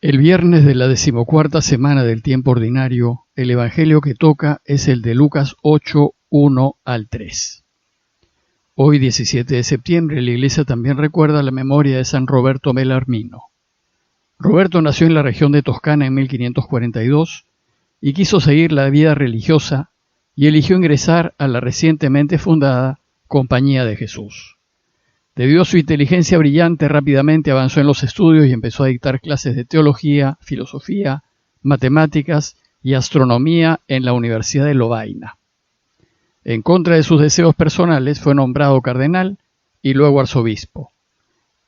El viernes de la 14ª semana del tiempo ordinario, el evangelio que toca es el de Lucas 8, 1 al 3. Hoy, 17 de septiembre, la Iglesia también recuerda la memoria de San Roberto Bellarmino. Roberto nació en la región de Toscana en 1542 y quiso seguir la vida religiosa y eligió ingresar a la recientemente fundada Compañía de Jesús. Debido a su inteligencia brillante, rápidamente avanzó en los estudios y empezó a dictar clases de teología, filosofía, matemáticas y astronomía en la Universidad de Lovaina. En contra de sus deseos personales, fue nombrado cardenal y luego arzobispo.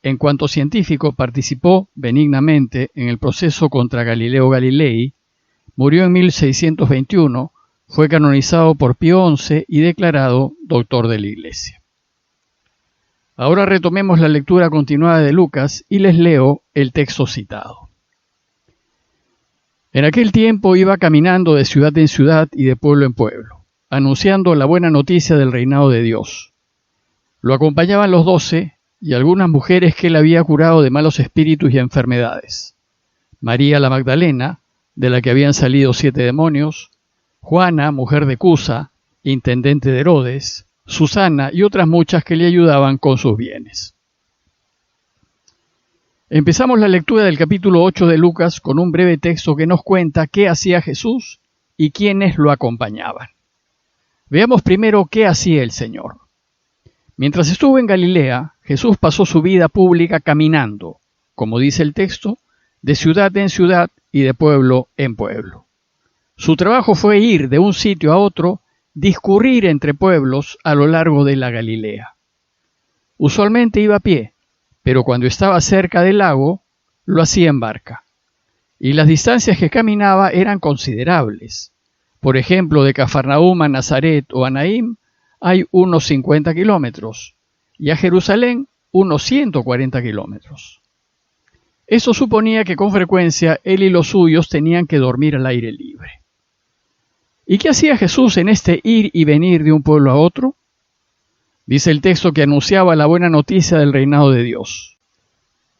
En cuanto científico, participó benignamente en el proceso contra Galileo Galilei, murió en 1621, fue canonizado por Pío XI y declarado doctor de la Iglesia. Ahora retomemos la lectura continuada de Lucas y les leo el texto citado. En aquel tiempo iba caminando de ciudad en ciudad y de pueblo en pueblo, anunciando la buena noticia del reinado de Dios. Lo acompañaban los 12 y algunas mujeres que él había curado de malos espíritus y enfermedades. María la Magdalena, de la que habían salido 7 demonios, Juana, mujer de Cusa, intendente de Herodes, Susana y otras muchas que le ayudaban con sus bienes. Empezamos la lectura del capítulo 8 de Lucas con un breve texto que nos cuenta qué hacía Jesús y quiénes lo acompañaban. Veamos primero qué hacía el Señor. Mientras estuvo en Galilea, Jesús pasó su vida pública caminando, como dice el texto, de ciudad en ciudad y de pueblo en pueblo. Su trabajo fue ir de un sitio a otro, discurrir entre pueblos a lo largo de la Galilea. Usualmente iba a pie, pero cuando estaba cerca del lago, lo hacía en barca. Y las distancias que caminaba eran considerables. Por ejemplo, de Cafarnaúm a Nazaret o a Naín hay unos 50 kilómetros, y a Jerusalén unos 140 kilómetros. Eso suponía que con frecuencia él y los suyos tenían que dormir al aire libre. ¿Y qué hacía Jesús en este ir y venir de un pueblo a otro? Dice el texto que anunciaba la buena noticia del reinado de Dios.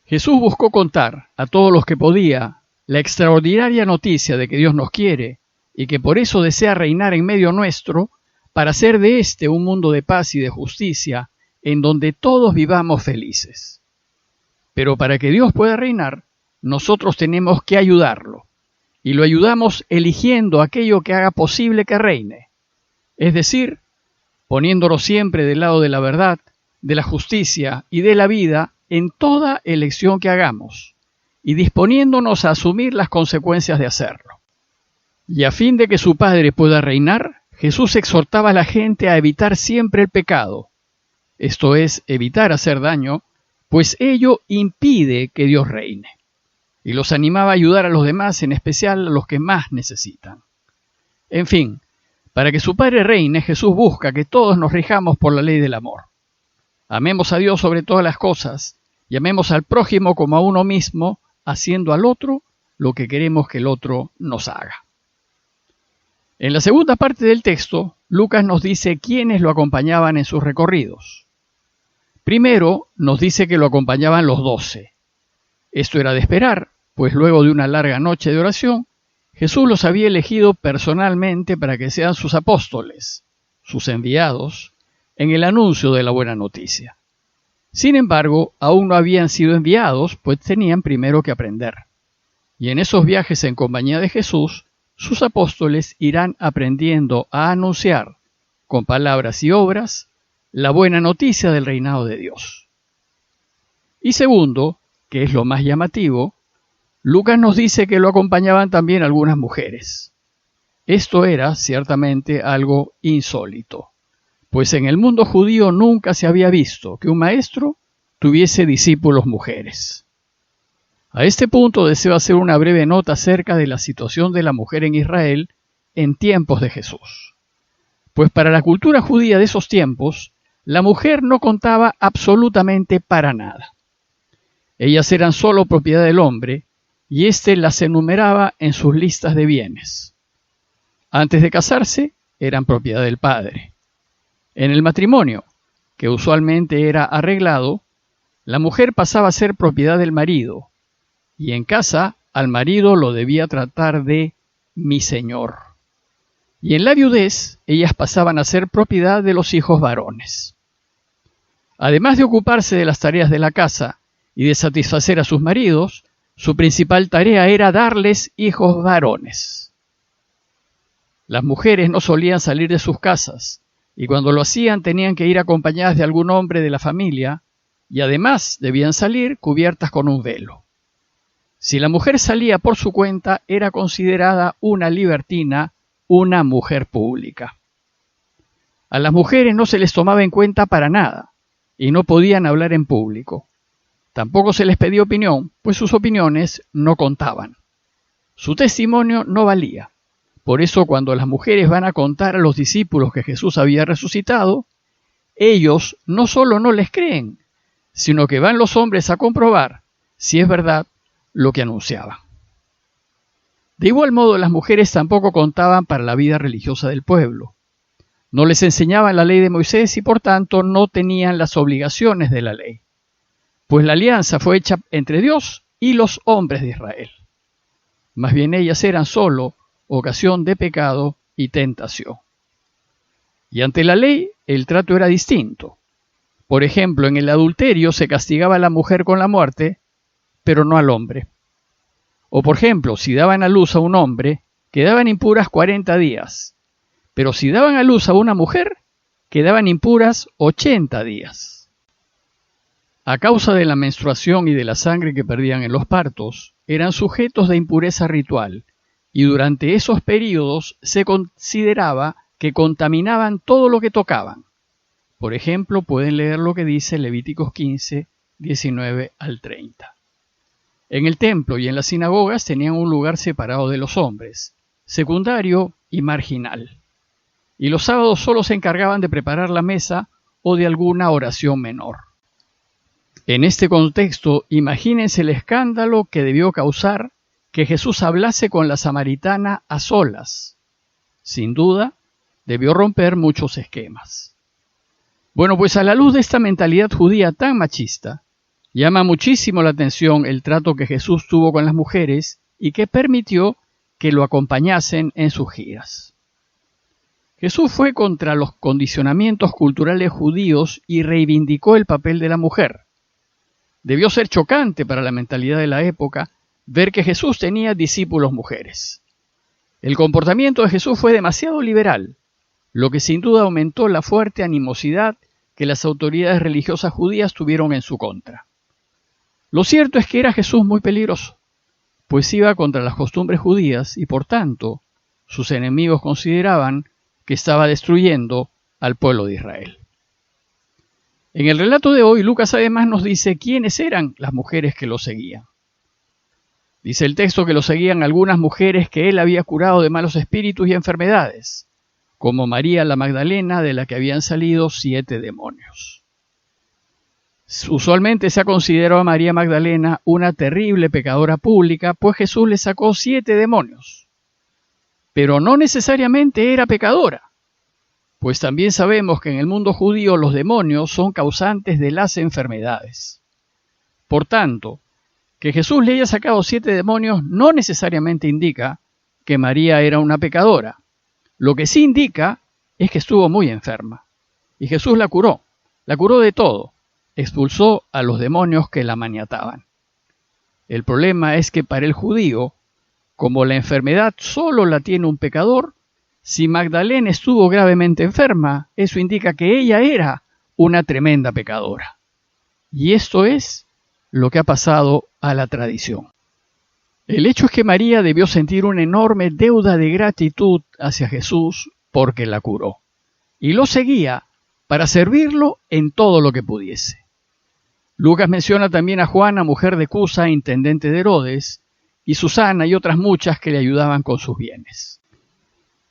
Jesús buscó contar a todos los que podía la extraordinaria noticia de que Dios nos quiere y que por eso desea reinar en medio nuestro para hacer de este un mundo de paz y de justicia en donde todos vivamos felices. Pero para que Dios pueda reinar, nosotros tenemos que ayudarlo. Y lo ayudamos eligiendo aquello que haga posible que reine, es decir, poniéndolo siempre del lado de la verdad, de la justicia y de la vida en toda elección que hagamos, y disponiéndonos a asumir las consecuencias de hacerlo. Y a fin de que su Padre pueda reinar, Jesús exhortaba a la gente a evitar siempre el pecado, esto es, evitar hacer daño, pues ello impide que Dios reine. Y los animaba a ayudar a los demás, en especial a los que más necesitan. En fin, para que su Padre reine, Jesús busca que todos nos rijamos por la ley del amor. Amemos a Dios sobre todas las cosas y amemos al prójimo como a uno mismo, haciendo al otro lo que queremos que el otro nos haga. En la segunda parte del texto, Lucas nos dice quiénes lo acompañaban en sus recorridos. Primero, nos dice que lo acompañaban los 12. Esto era de esperar, pues luego de una larga noche de oración, Jesús los había elegido personalmente para que sean sus apóstoles, sus enviados, en el anuncio de la buena noticia. Sin embargo, aún no habían sido enviados, pues tenían primero que aprender. Y en esos viajes en compañía de Jesús, sus apóstoles irán aprendiendo a anunciar, con palabras y obras, la buena noticia del reinado de Dios. Y segundo, que es lo más llamativo, Lucas nos dice que lo acompañaban también algunas mujeres. Esto era ciertamente algo insólito, pues en el mundo judío nunca se había visto que un maestro tuviese discípulos mujeres. A este punto deseo hacer una breve nota acerca de la situación de la mujer en Israel en tiempos de Jesús. Pues para la cultura judía de esos tiempos, la mujer no contaba absolutamente para nada. Ellas eran solo propiedad del hombre, y éste las enumeraba en sus listas de bienes. Antes de casarse, eran propiedad del padre. En el matrimonio, que usualmente era arreglado, la mujer pasaba a ser propiedad del marido, y en casa al marido lo debía tratar de mi señor. Y en la viudez, ellas pasaban a ser propiedad de los hijos varones. Además de ocuparse de las tareas de la casa y de satisfacer a sus maridos, su principal tarea era darles hijos varones. Las mujeres no solían salir de sus casas, y cuando lo hacían tenían que ir acompañadas de algún hombre de la familia, y además debían salir cubiertas con un velo. Si la mujer salía por su cuenta, era considerada una libertina, una mujer pública. A las mujeres no se les tomaba en cuenta para nada, y no podían hablar en público. Tampoco se les pedía opinión, pues sus opiniones no contaban. Su testimonio no valía. Por eso cuando las mujeres van a contar a los discípulos que Jesús había resucitado, ellos no solo no les creen, sino que van los hombres a comprobar si es verdad lo que anunciaban. De igual modo, las mujeres tampoco contaban para la vida religiosa del pueblo. No les enseñaban la ley de Moisés y por tanto no tenían las obligaciones de la ley, pues la alianza fue hecha entre Dios y los hombres de Israel. Más bien ellas eran solo ocasión de pecado y tentación. Y ante la ley, el trato era distinto. Por ejemplo, en el adulterio se castigaba a la mujer con la muerte, pero no al hombre. O por ejemplo, si daban a luz a un hombre, quedaban impuras 40 días. Pero si daban a luz a una mujer, quedaban impuras 80 días. A causa de la menstruación y de la sangre que perdían en los partos, eran sujetos de impureza ritual, y durante esos periodos se consideraba que contaminaban todo lo que tocaban. Por ejemplo, pueden leer lo que dice Levíticos 15, 19 al 30. En el templo y en las sinagogas tenían un lugar separado de los hombres, secundario y marginal. Y los sábados solo se encargaban de preparar la mesa o de alguna oración menor. En este contexto, imagínense el escándalo que debió causar que Jesús hablase con la samaritana a solas. Sin duda, debió romper muchos esquemas. Bueno, pues a la luz de esta mentalidad judía tan machista, llama muchísimo la atención el trato que Jesús tuvo con las mujeres y que permitió que lo acompañasen en sus giras. Jesús fue contra los condicionamientos culturales judíos y reivindicó el papel de la mujer. Debió ser chocante para la mentalidad de la época ver que Jesús tenía discípulos mujeres. El comportamiento de Jesús fue demasiado liberal, lo que sin duda aumentó la fuerte animosidad que las autoridades religiosas judías tuvieron en su contra. Lo cierto es que era Jesús muy peligroso, pues iba contra las costumbres judías y por tanto sus enemigos consideraban que estaba destruyendo al pueblo de Israel. En el relato de hoy, Lucas además nos dice quiénes eran las mujeres que lo seguían. Dice el texto que lo seguían algunas mujeres que él había curado de malos espíritus y enfermedades, como María la Magdalena, de la que habían salido 7 demonios. Usualmente se ha considerado a María Magdalena una terrible pecadora pública, pues Jesús le sacó 7 demonios. Pero no necesariamente era pecadora, pues también sabemos que en el mundo judío los demonios son causantes de las enfermedades. Por tanto, que Jesús le haya sacado 7 demonios no necesariamente indica que María era una pecadora. Lo que sí indica es que estuvo muy enferma. Y Jesús la curó de todo. Expulsó a los demonios que la maniataban. El problema es que para el judío, como la enfermedad solo la tiene un pecador, si Magdalena estuvo gravemente enferma, eso indica que ella era una tremenda pecadora. Y esto es lo que ha pasado a la tradición. El hecho es que María debió sentir una enorme deuda de gratitud hacia Jesús porque la curó. Y lo seguía para servirlo en todo lo que pudiese. Lucas menciona también a Juana, mujer de Cusa, intendente de Herodes, y Susana y otras muchas que le ayudaban con sus bienes.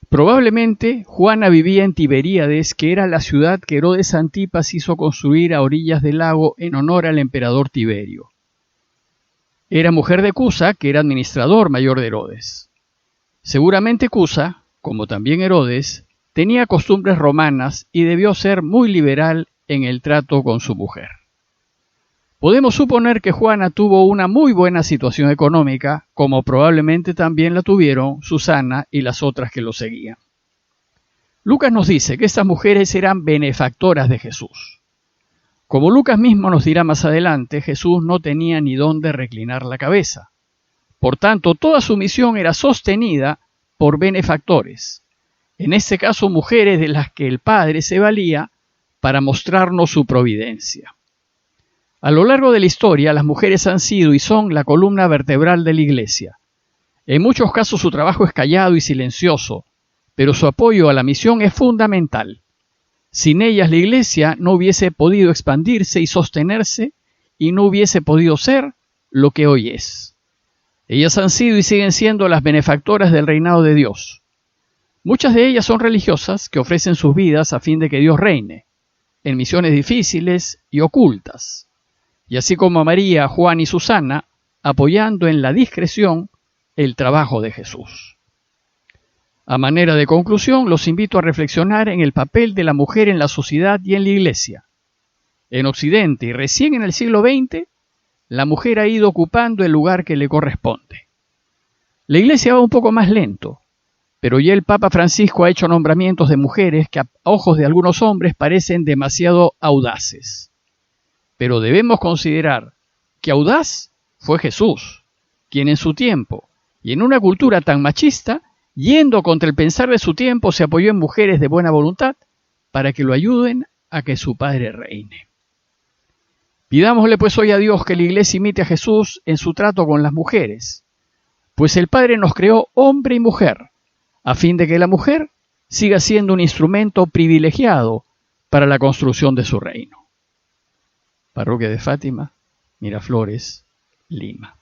Probablemente Juana vivía en Tiberíades, que era la ciudad que Herodes Antipas hizo construir a orillas del lago en honor al emperador Tiberio. Era mujer de Cusa, que era administrador mayor de Herodes. Seguramente Cusa, como también Herodes, tenía costumbres romanas y debió ser muy liberal en el trato con su mujer. Podemos suponer que Juana tuvo una muy buena situación económica, como probablemente también la tuvieron Susana y las otras que lo seguían. Lucas nos dice que estas mujeres eran benefactoras de Jesús. Como Lucas mismo nos dirá más adelante, Jesús no tenía ni dónde reclinar la cabeza. Por tanto, toda su misión era sostenida por benefactores, en este caso mujeres de las que el Padre se valía para mostrarnos su providencia. A lo largo de la historia, las mujeres han sido y son la columna vertebral de la Iglesia. En muchos casos su trabajo es callado y silencioso, pero su apoyo a la misión es fundamental. Sin ellas la Iglesia no hubiese podido expandirse y sostenerse y no hubiese podido ser lo que hoy es. Ellas han sido y siguen siendo las benefactoras del reinado de Dios. Muchas de ellas son religiosas que ofrecen sus vidas a fin de que Dios reine, en misiones difíciles y ocultas. Y así como a María, Juan y Susana, apoyando en la discreción el trabajo de Jesús. A manera de conclusión, los invito a reflexionar en el papel de la mujer en la sociedad y en la Iglesia. En Occidente y recién en el siglo XX, la mujer ha ido ocupando el lugar que le corresponde. La Iglesia va un poco más lento, pero ya el Papa Francisco ha hecho nombramientos de mujeres que a ojos de algunos hombres parecen demasiado audaces. Pero debemos considerar que audaz fue Jesús, quien en su tiempo, y en una cultura tan machista, yendo contra el pensar de su tiempo, se apoyó en mujeres de buena voluntad para que lo ayuden a que su Padre reine. Pidámosle pues hoy a Dios que la Iglesia imite a Jesús en su trato con las mujeres, pues el Padre nos creó hombre y mujer, a fin de que la mujer siga siendo un instrumento privilegiado para la construcción de su reino. Parroquia de Fátima, Miraflores, Lima.